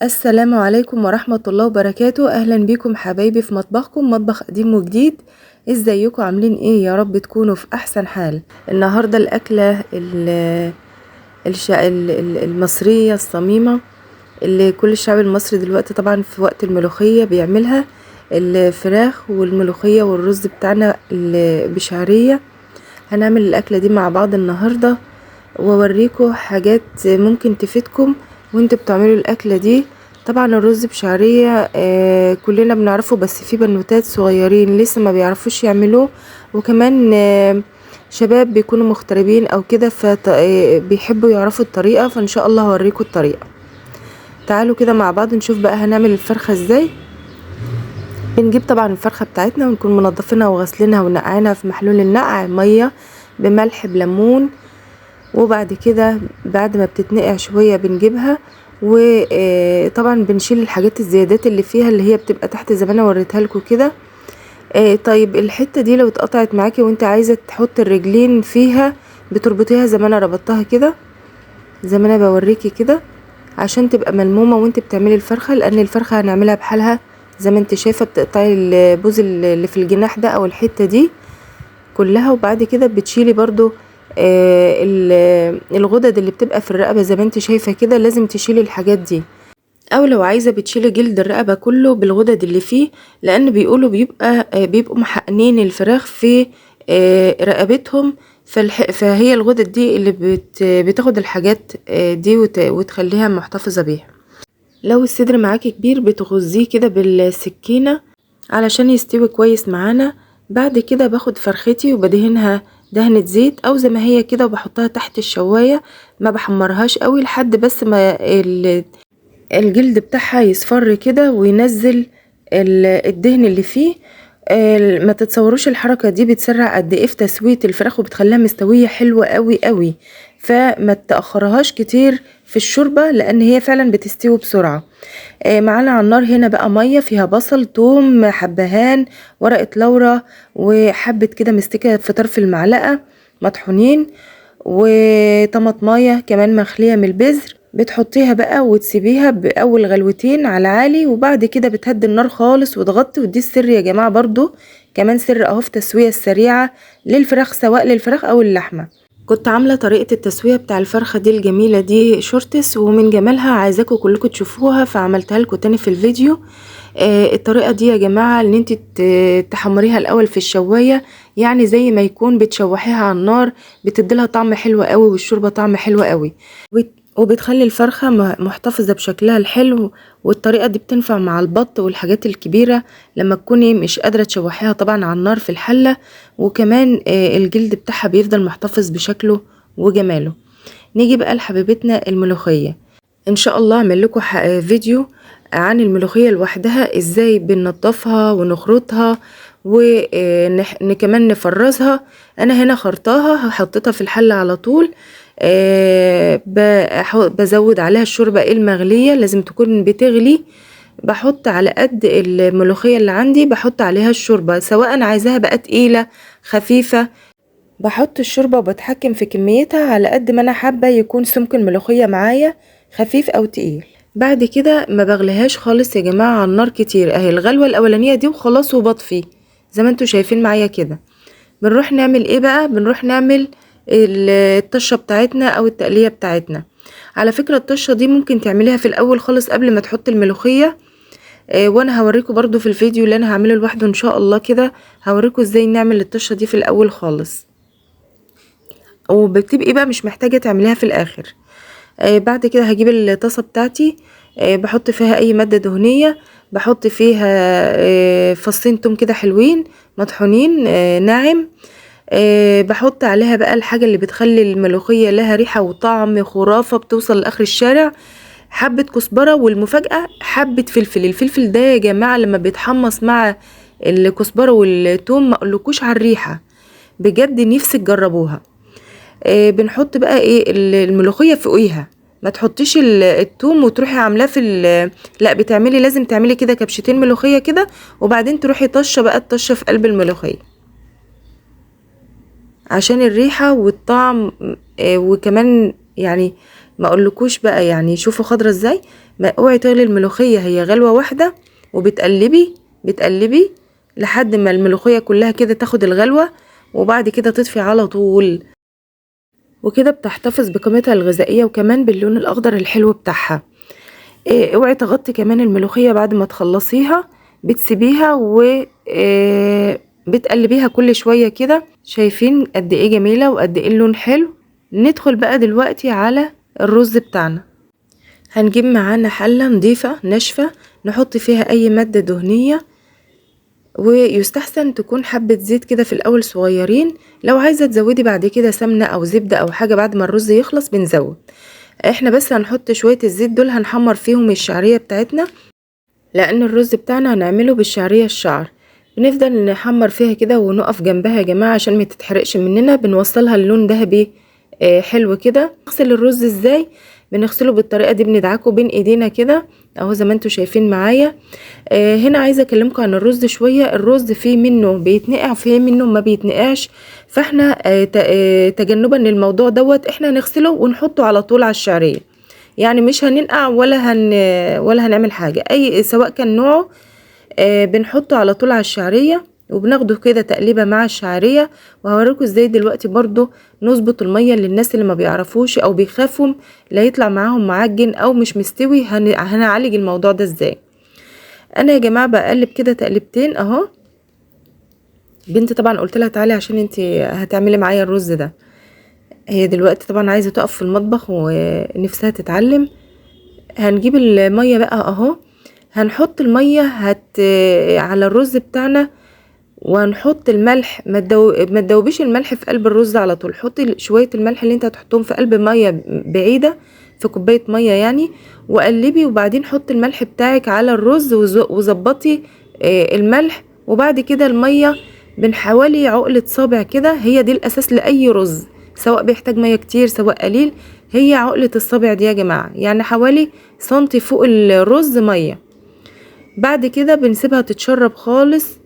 السلام عليكم ورحمة الله وبركاته. اهلا بيكم حبايبي في مطبخكم، مطبخ قديم وجديد. ازيكم عاملين ايه؟ يا رب تكونوا في احسن حال. النهاردة الاكلة المصرية الصميمة اللي كل الشعب المصري دلوقتي طبعا في وقت الملوخية بيعملها، الفراخ والملوخية والرز بتاعنا بشعرية. هنعمل الاكلة دي مع بعض النهاردة واوريكم حاجات ممكن تفيدكم وانتوا بتعملوا الاكلة دي. طبعا الرز بشعرية كلنا بنعرفه، بس في بنوتات صغيرين لسه ما بيعرفوش يعملوه، وكمان شباب بيكونوا مغتربين او كده بيحبوا يعرفوا الطريقة، فان شاء الله هوريكم الطريقة. تعالوا كده مع بعض نشوف بقى هنعمل الفرخة ازاي. بنجيب طبعا الفرخة بتاعتنا ونكون منضفينها وغسلينها ونقعينها في محلول النقع، مية بملح بليمون، وبعد كده بعد ما بتتنقع شوية بنجيبها، وطبعا بنشيل الحاجات الزيادات اللي فيها اللي هي بتبقى تحت زي ما انا وريتها لكم كده. طيب الحتة دي لو اتقطعت معاكي وانت عايزة تحط الرجلين فيها بتربطيها زي ما انا ربطتها كده، زي ما انا بوريكي كده، عشان تبقى ملمومة وانت بتعملي الفرخة، لان الفرخة هنعملها بحالها زي ما انت شايفة. بتقطعي البوز اللي في الجناح ده او الحتة دي كلها، وبعد كده بتشيلي برضو الغدد اللي بتبقى في الرقبة زي ما انت شايفة كده، لازم تشيلي الحاجات دي. او لو عايزة بتشيلي جلد الرقبة كله بالغدد اللي فيه، لان بيقولوا بيبقوا محقنين الفراخ في رقبتهم، فهي الغدد دي اللي بتاخد الحاجات دي وتخليها محتفظة بيها. لو الصدر معاكي كبير بتغزيه كده بالسكينة علشان يستوي كويس معانا. بعد كده باخد فرختي وبدهنها دهنة زيت او زي ما هي كده، وبحطها تحت الشواية، ما بحمرهاش قوي لحد بس ما الجلد بتاعها يصفر كده وينزل الدهن اللي فيه. ما تتصوروش الحركة دي بتسرع قد ايه في تسوية الفراخ وبتخليها مستوية حلوة قوي قوي، فما تأخرهاش كتير في الشوربة لان هي فعلا بتستوي بسرعة. معانا على النار هنا بقى مية فيها بصل، توم، حبهان، ورقة لورا، وحبة كده مستكة في طرف المعلقة مطحونين، وطماطمايه كمان مخلية من البذر. بتحطيها بقى وتسيبيها بأول غلوتين على عالي، وبعد كده بتهدي النار خالص وتغطي. ودي السر يا جماعة برضو، كمان سر اهو في التسوية السريعة للفراخ، سواء للفراخ او اللحمة. كنت عاملة طريقة التسوية بتاع الفرخة دي الجميلة دي شورتس، ومن جمالها عايزاكم كلكم تشوفوها، فعملتها لكم تاني في الفيديو. الطريقة دي يا جماعة ان انت تحمريها الاول في الشواية، يعني زي ما يكون بتشوحيها على النار، بتديلها طعم حلو قوي والشوربة طعم حلو قوي، وبتخلي الفرخة محتفظة بشكلها الحلو. والطريقة دي بتنفع مع البط والحاجات الكبيرة لما تكوني مش قادرة تشوحيها طبعا على النار في الحلة، وكمان الجلد بتاعها بيفضل محتفظ بشكله وجماله. نيجي بقى لحبيبتنا الملوخية. ان شاء الله اعمل لكم فيديو عن الملوخية لوحدها، ازاي بننضفها ونخرطها وكمان نفرزها. انا هنا خرطاها حطيتها في الحلة على طول. بزود عليها الشوربة المغلية، لازم تكون بتغلي. بحط على قد الملوخية اللي عندي بحط عليها الشوربة، سواء عايزاها بقى تقيلة خفيفة. بحط الشوربة وبتحكم في كميتها على قد ما انا حابة يكون سمك الملوخية معايا خفيف او تقيل. بعد كده ما بغليهاش خالص يا جماعة على النار كتير، اهي الغلوة الاولانية دي وخلاص وبطفي زي ما انتوا شايفين معايا كده. بنروح نعمل ايه بقى؟ بنروح نعمل الطشة بتاعتنا او التقلية بتاعتنا. على فكرة الطشة دي ممكن تعمليها في الاول خالص قبل ما تحط الملوخية، وانا هوريكم برضو في الفيديو اللي انا هعمله لوحده ان شاء الله كده، هوريكم ازاي نعمل الطشة دي في الاول خالص، وبتبقي بقى مش محتاجة تعمليها في الاخر. بعد كده هجيب الطاسة بتاعتي، بحط فيها اي مادة دهنية، بحط فيها فصين توم كده حلوين مطحونين ناعم. بحط عليها بقى الحاجة اللي بتخلي الملوخية لها ريحة وطعم خرافة بتوصل لاخر الشارع، حبة كزبرة، والمفاجأة حبة فلفل. الفلفل ده يا جماعة لما بيتحمص مع الكزبرة والثوم ما اقولكوش على الريحة، بجد نفسي تجربوها. بنحط بقى ايه الملوخية فوقيها، ما تحطيش الثوم وتروحي عاملاه لا، لازم تعملي كده كبشتين ملوخية كده، وبعدين تروحي طشة بقى الطشة في قلب الملوخية عشان الريحة والطعم. وكمان يعني ما اقولكوش بقى، يعني شوفوا خضرة ازاي. اوعي تغلي الملوخية، هي غلوة واحدة بتقلبي لحد ما الملوخية كلها كده تاخد الغلوة، وبعد كده تطفي على طول، وكده بتحتفظ بقيمتها الغذائية وكمان باللون الاخضر الحلو بتاعها. اوعي تغطي كمان الملوخية بعد ما تخلصيها، بتسيبيها و بتقلبيها كل شوية كده. شايفين قد ايه جميلة وقد ايه اللون حلو. ندخل بقى دلوقتي على الرز بتاعنا. هنجيب معانا حلة نضيفة ناشفة نحط فيها اي مادة دهنية، ويستحسن تكون حبة زيت كده في الاول صغيرين. لو عايزة تزودي بعد كده سمنة او زبدة او حاجة بعد ما الرز يخلص بنزود. احنا بس هنحط شوية الزيت دول هنحمر فيهم الشعرية بتاعتنا، لان الرز بتاعنا هنعمله بالشعرية الشعر. بنفضل نحمر فيها كده ونقف جنبها يا جماعة عشان ما تتحرقش مننا. بنوصلها اللون ذهبي حلو كده. نغسل الرز ازاي؟ بنغسله بالطريقة دي، بندعكه بين ايدينا كده اهو زي ما انتوا شايفين معايا. هنا عايزة اكلمكم عن الرز شوية. الرز فيه منه بيتنقع فيه منه ما بيتنقعش، فاحنا تجنبا للموضوع دوت احنا هنغسله ونحطه على طول على الشعرية. يعني مش هننقع ولا هنعمل حاجة اي سواء كان نوعه. بنحطه على طول على الشعرية وبناخده كده تقليبه مع الشعرية. وهوريكم ازاي دلوقتي برضو نظبط المية للناس اللي ما بيعرفوش او بيخافوا لا يطلع معاهم معجن او مش مستوي. هنعالج الموضوع ده ازاي؟ انا يا جماعة بقلب كده تقلبتين اهو. بنتي طبعا قلت لها تعالي عشان انتي هتعملي معايا الرز ده. هي دلوقتي طبعا عايزة تقف في المطبخ ونفسها تتعلم. هنجيب المية بقى اهو. هنحط المية على الرز بتاعنا، وهنحط الملح. ما تدوبيش الملح في قلب الرز على طول. حطي شويه الملح اللي انت هتحطهم في قلب ميه بعيده في كوبايه ميه يعني، وقلبي. وبعدين حطي الملح بتاعك على الرز وظبطي الملح. وبعد كده الميه حوالي عقله صابع كده. هي دي الاساس لاي رز، سواء بيحتاج ميه كتير سواء قليل. هي عقله الصابع دي يا جماعه، يعني حوالي سنتي فوق الرز ميه. بعد كده بنسيبها تتشرب خالص،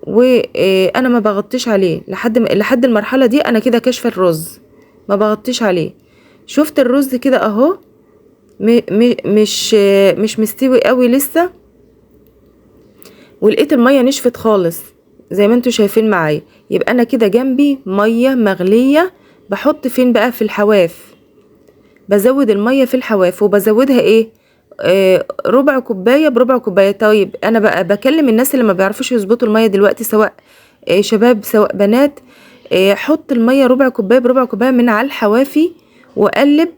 وانا ما بغطيش عليه لحد المرحله دي. انا كده كاشفه الرز ما بغطيش عليه. شفت الرز كده اهو مش مستوي قوي لسه، ولقيت الميه نشفت خالص زي ما انتوا شايفين معايا. يبقى انا كده جنبي ميه مغليه. بحط فين بقى؟ في الحواف. بزود الميه في الحواف وبزودها ايه؟ ربع كوبايه بربع كوبايه. طيب انا بقى بكلم الناس اللي ما بيعرفوش يظبطوا الميه دلوقتي، سواء شباب سواء بنات. حط الميه ربع كوبايه بربع كوبايه من على الحوافي وقلب،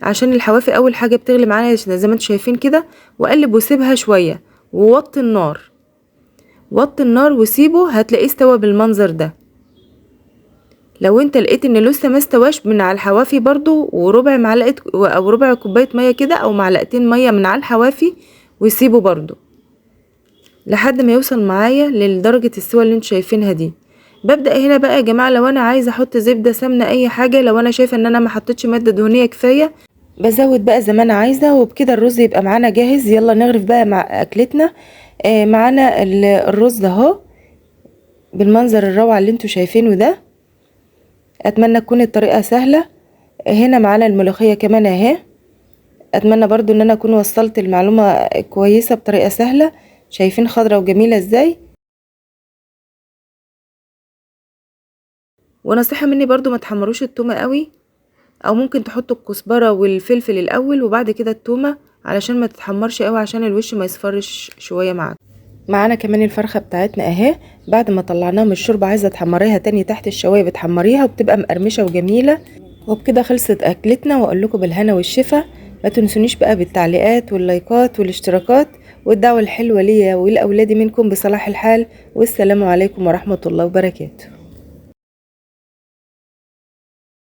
عشان الحوافي اول حاجه بتغلي معانا زي ما انتم شايفين كده. وقلب وسيبها شويه ووطي النار. وطي النار وسيبه، هتلاقيه استوى بالمنظر ده. لو انت لقيت ان لسه ما استواش من على الحوافي برضو، وربع معلقه او ربع كوبايه ميه كده او معلقتين ميه من على الحوافي، وسيبه برضو لحد ما يوصل معايا لدرجه السوى اللي انتوا شايفينها دي. ببدا هنا بقى يا جماعه لو انا عايزه احط زبده سمنه اي حاجه، لو انا شايفه ان انا ما حطيتش ماده دهنيه كفايه بزود بقى زي ما انا عايزه. وبكده الرز يبقى معانا جاهز. يلا نغرف بقى مع اكلتنا. معانا الرز اهو بالمنظر الروعه اللي انتوا شايفينه ده. اتمنى تكون الطريقه سهله. هنا معانا الملوخيه كمان اهي. اتمنى برضو ان انا اكون وصلت المعلومه كويسه بطريقه سهله. شايفين خضره وجميله ازاي. ونصيحه مني برضو ما تحمروش التومه قوي، او ممكن تحطوا الكزبره والفلفل الاول وبعد كده التومه علشان ما تتحمرش قوي، عشان الوش ما يصفرش شويه معاك. معانا كمان الفرخه بتاعتنا اهي. بعد ما طلعناها من الشوربه عايزه تحمريها تاني تحت الشوايه بتحمريها وبتبقى مقرمشه وجميله. وبكده خلصت اكلتنا، واقول لكم بالهنا والشفا. ما تنسونيش بقى بالتعليقات واللايكات والاشتراكات والدعوه الحلوه ليا ولاولادي منكم بصلاح الحال. والسلام عليكم ورحمه الله وبركاته.